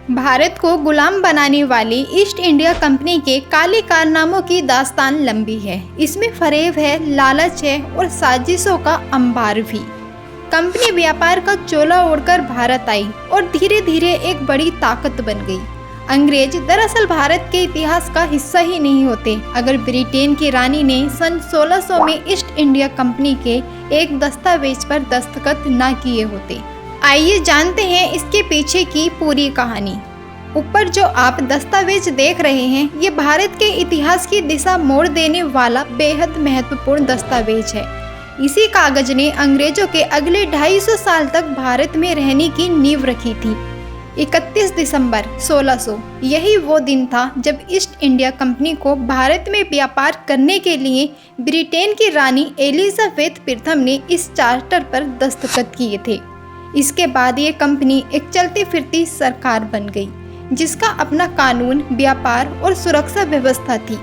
भारत को गुलाम बनाने वाली ईस्ट इंडिया कंपनी के काले कारनामों की दास्तान लंबी है। इसमें फरेब है, लालच है और साजिशों का अंबार भी। कंपनी व्यापार का चोला ओढ़कर भारत आई और धीरे धीरे एक बड़ी ताकत बन गई। अंग्रेज दरअसल भारत के इतिहास का हिस्सा ही नहीं होते अगर ब्रिटेन की रानी ने सन 1600 में ईस्ट इंडिया कंपनी के एक दस्तावेज पर दस्तखत न किए होते। आइए जानते हैं इसके पीछे की पूरी कहानी। ऊपर जो आप दस्तावेज देख रहे हैं ये भारत के इतिहास की दिशा मोड़ देने वाला बेहद महत्वपूर्ण दस्तावेज है। इसी कागज ने अंग्रेजों के अगले 250 साल तक भारत में रहने की नींव रखी थी। 31 दिसंबर 1600 यही वो दिन था जब ईस्ट इंडिया कंपनी को भारत में व्यापार करने के लिए ब्रिटेन की रानी एलिजाबेथ प्रथम ने इस चार्टर पर दस्तखत किए थे। इसके बाद ये कंपनी एक चलती फिरती सरकार बन गई जिसका अपना कानून, व्यापार और सुरक्षा व्यवस्था थी।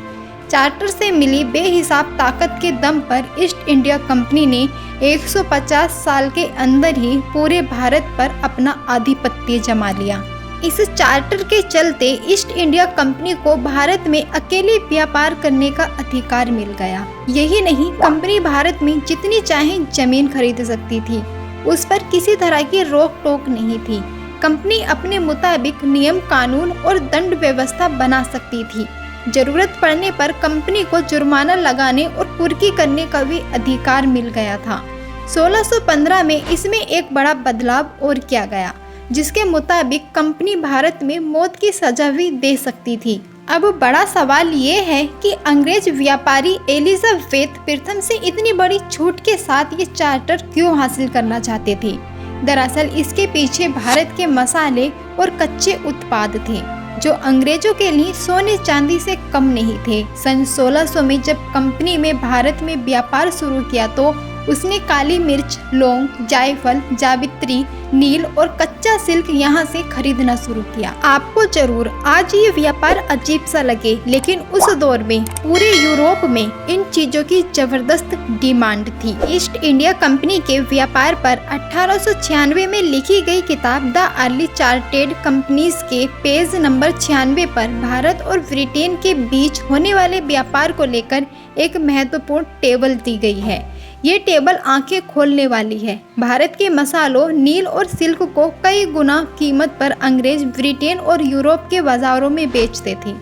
चार्टर से मिली बेहिसाब ताकत के दम पर ईस्ट इंडिया कंपनी ने 150 साल के अंदर ही पूरे भारत पर अपना आधिपत्य जमा लिया। इस चार्टर के चलते ईस्ट इंडिया कंपनी को भारत में अकेले व्यापार करने का अधिकार मिल गया। यही नहीं, कंपनी भारत में जितनी चाहे जमीन खरीद सकती थी, उस पर किसी तरह की रोक टोक नहीं थी। कंपनी अपने मुताबिक नियम, कानून और दंड व्यवस्था बना सकती थी। जरूरत पड़ने पर कंपनी को जुर्माना लगाने और कुर्की करने का भी अधिकार मिल गया था। 1615 में इसमें एक बड़ा बदलाव और किया गया जिसके मुताबिक कंपनी भारत में मौत की सजा भी दे सकती थी। अब बड़ा सवाल ये है कि अंग्रेज व्यापारी एलिजाबेथ प्रथम से इतनी बड़ी छूट के साथ ये चार्टर क्यों हासिल करना चाहते थे। दरअसल इसके पीछे भारत के मसाले और कच्चे उत्पाद थे जो अंग्रेजों के लिए सोने चांदी से कम नहीं थे। सन 1600 में जब कंपनी में भारत में व्यापार शुरू किया तो उसने काली मिर्च, लौंग, जायफल, जावित्री, नील और कच्चा सिल्क यहाँ से खरीदना शुरू किया। आपको जरूर आज ये व्यापार अजीब सा लगे, लेकिन उस दौर में पूरे यूरोप में इन चीजों की जबरदस्त डिमांड थी। ईस्ट इंडिया कंपनी के व्यापार पर 1896 में लिखी गई किताब द अर्ली चार्टेड कंपनीज के पेज नंबर 96 पर भारत और ब्रिटेन के बीच होने वाले व्यापार को लेकर एक महत्वपूर्ण टेबल दी गई है। ये टेबल आंखें खोलने वाली है। भारत के मसालों, नील और सिल्क को कई गुना कीमत पर अंग्रेज ब्रिटेन और यूरोप के बाजारों में बेचते थे।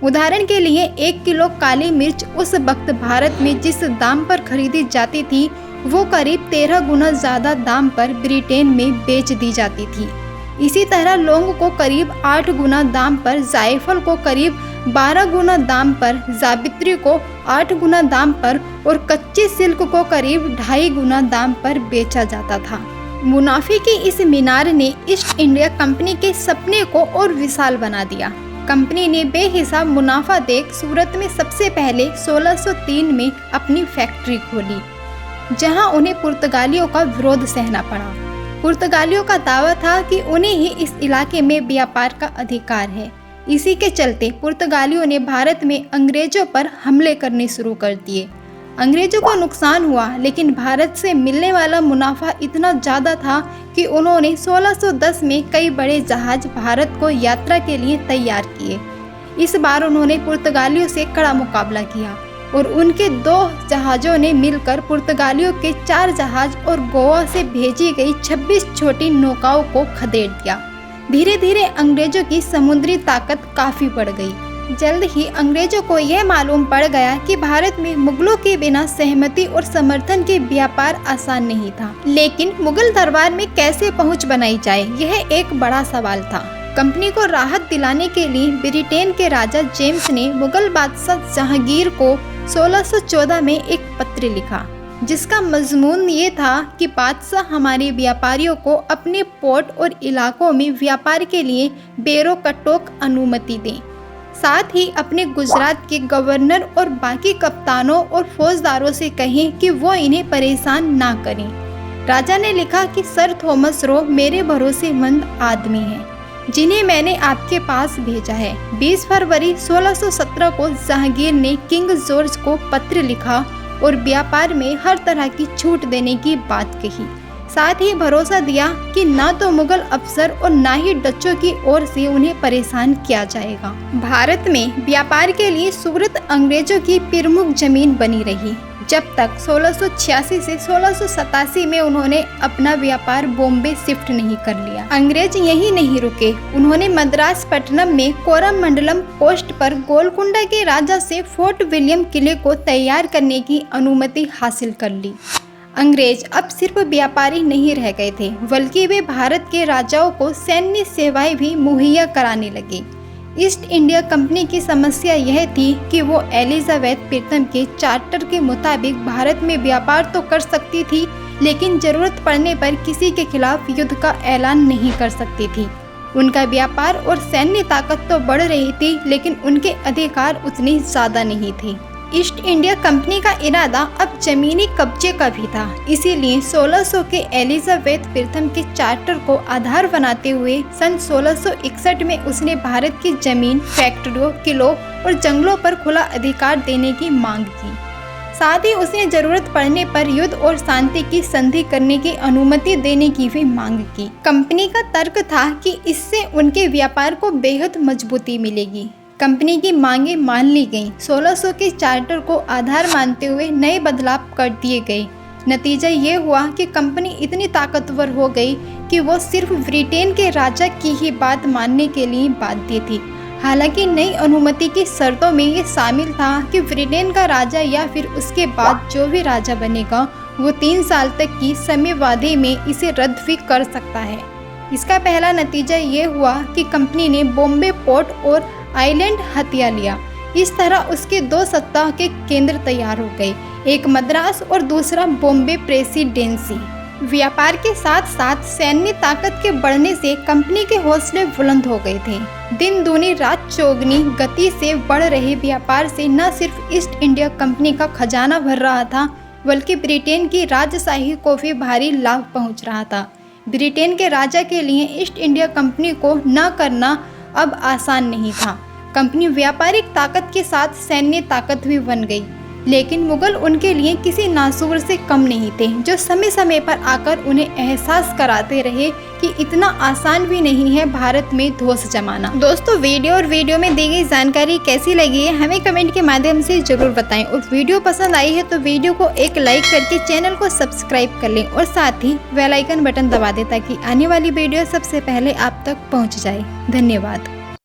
उदाहरण के लिए 1 किलो काली मिर्च उस वक्त भारत में जिस दाम पर खरीदी जाती थी वो करीब 13 गुना ज़्यादा दाम पर ब्रिटेन में बेच दी जाती थी। इसी तरह लौंग को करीब 8 गुना दाम पर, जायफल को करीब 12 गुना दाम पर, जावित्री को 8 गुना दाम पर और कच्चे सिल्क को करीब 2.5 गुना दाम पर बेचा जाता था। मुनाफे की इस मीनार ने ईस्ट इंडिया कंपनी के सपने को और विशाल बना दिया। कंपनी ने बेहिसाब मुनाफा देख सूरत में सबसे पहले 1603 में अपनी फैक्ट्री खोली, जहां उन्हें पुर्तगालियों का विरोध सहना पड़ा। पुर्तगालियों का दावा था कि उन्हें ही इस इलाके में व्यापार का अधिकार है। इसी के चलते पुर्तगालियों ने भारत में अंग्रेजों पर हमले करने शुरू कर दिए। अंग्रेजों को नुकसान हुआ, लेकिन भारत से मिलने वाला मुनाफा इतना ज़्यादा था कि उन्होंने 1610 में कई बड़े जहाज भारत को यात्रा के लिए तैयार किए। इस बार उन्होंने पुर्तगालियों से कड़ा मुकाबला किया और उनके 2 जहाज़ों ने मिलकर पुर्तगालियों के 4 जहाज और गोवा से भेजी गई 26 छोटी नौकाओं को खदेड़ दिया। धीरे धीरे अंग्रेजों की समुद्री ताकत काफ़ी बढ़ गई। जल्द ही अंग्रेजों को यह मालूम पड़ गया कि भारत में मुगलों के बिना सहमति और समर्थन के व्यापार आसान नहीं था। लेकिन मुगल दरबार में कैसे पहुंच बनाई जाए, यह एक बड़ा सवाल था। कंपनी को राहत दिलाने के लिए ब्रिटेन के राजा जेम्स ने मुगल बादशाह जहांगीर को 1614 में एक पत्र लिखा जिसका मजमून ये था कि बादशाह हमारे व्यापारियों को अपने पोर्ट और इलाकों में व्यापार के लिए बेरोकटोक अनुमति दें। साथ ही अपने गुजरात के गवर्नर और बाकी कप्तानों और फौजदारों से कहें कि वो इन्हें परेशान ना करें। राजा ने लिखा कि सर थॉमस रो मेरे भरोसेमंद आदमी हैं जिन्हें मैंने आपके पास भेजा है। 20 फरवरी 1617 को जहांगीर ने किंग जॉर्ज को पत्र लिखा और व्यापार में हर तरह की छूट देने की बात कही। साथ ही भरोसा दिया कि ना तो मुगल अफसर और ना ही डच्चों की ओर से उन्हें परेशान किया जाएगा। भारत में व्यापार के लिए सूरत अंग्रेजों की प्रमुख जमीन बनी रही, जब तक 1686 से 1687 में उन्होंने अपना व्यापार बॉम्बे शिफ्ट नहीं कर लिया। अंग्रेज यही नहीं रुके, उन्होंने मद्रास पट्टनम में कोरमंडलम पोस्ट पर गोलकुंडा के राजा से फोर्ट विलियम किले को तैयार करने की अनुमति हासिल कर ली। अंग्रेज अब सिर्फ व्यापारी नहीं रह गए थे, बल्कि वे भारत के राजाओं को सैन्य सेवाएं भी मुहैया कराने लगे। ईस्ट इंडिया कंपनी की समस्या यह थी कि वो एलिजाबेथ प्रथम के चार्टर के मुताबिक भारत में व्यापार तो कर सकती थी, लेकिन जरूरत पड़ने पर किसी के खिलाफ युद्ध का ऐलान नहीं कर सकती थी। उनका व्यापार और सैन्य ताकत तो बढ़ रही थी, लेकिन उनके अधिकार उतने ज़्यादा नहीं थे। ईस्ट इंडिया कंपनी का इरादा अब जमीनी कब्जे का भी था, इसीलिए 1600 के एलिजाबेथ प्रथम के चार्टर को आधार बनाते हुए सन 1661 में उसने भारत की जमीन, फैक्ट्रियों, किलों और जंगलों पर खुला अधिकार देने की मांग की। साथ ही उसने जरूरत पड़ने पर युद्ध और शांति की संधि करने की अनुमति देने की भी मांग की। कंपनी का तर्क था कि इससे उनके व्यापार को बेहद मजबूती मिलेगी। कंपनी की मांगे मान ली गईं। 1600 के चार्टर को आधार मानते हुए नए बदलाव कर दिए गए। नतीजा ये हुआ कि कंपनी इतनी ताकतवर हो गई कि वो सिर्फ ब्रिटेन के राजा की ही बात मानने के लिए बाध्य थी। हालांकि नई अनुमति की शर्तों में ये शामिल था कि ब्रिटेन का राजा या फिर उसके बाद जो भी राजा बनेगा वो 3 साल तक की समयावधि में इसे रद्द भी कर सकता है। इसका पहला नतीजा ये हुआ कि कंपनी ने बॉम्बे पोर्ट और आइलैंड हथिया लिया। इस तरह उसके 2 सत्ता के केंद्र तैयार हो गए, एक मद्रास और दूसरा बॉम्बे प्रेसिडेंसी। व्यापार के साथ साथ सैन्य ताकत के बढ़ने से कंपनी के हौसले बुलंद हो गए थे। दिन दूनी रात चौगनी गति से बढ़ रहे व्यापार से न सिर्फ ईस्ट इंडिया कंपनी का खजाना भर रहा था, बल्कि ब्रिटेन की राजशाही को भी भारी लाभ पहुंच रहा था। ब्रिटेन के राजा के लिए ईस्ट इंडिया कंपनी को न करना अब आसान नहीं था। कंपनी व्यापारिक ताकत के साथ सैन्य ताकत भी बन गई, लेकिन मुगल उनके लिए किसी नासूर से कम नहीं थे, जो समय समय पर आकर उन्हें एहसास कराते रहे कि इतना आसान भी नहीं है भारत में धौंस जमाना। दोस्तों, वीडियो में दी गई जानकारी कैसी लगी है हमें कमेंट के माध्यम से जरूर बताएं, और वीडियो पसंद आई है तो वीडियो को एक लाइक करके चैनल को सब्सक्राइब कर लें और साथ ही बेल आइकन बटन दबा दें ताकि आने वाली वीडियो सबसे पहले आप तक पहुँच जाए। धन्यवाद।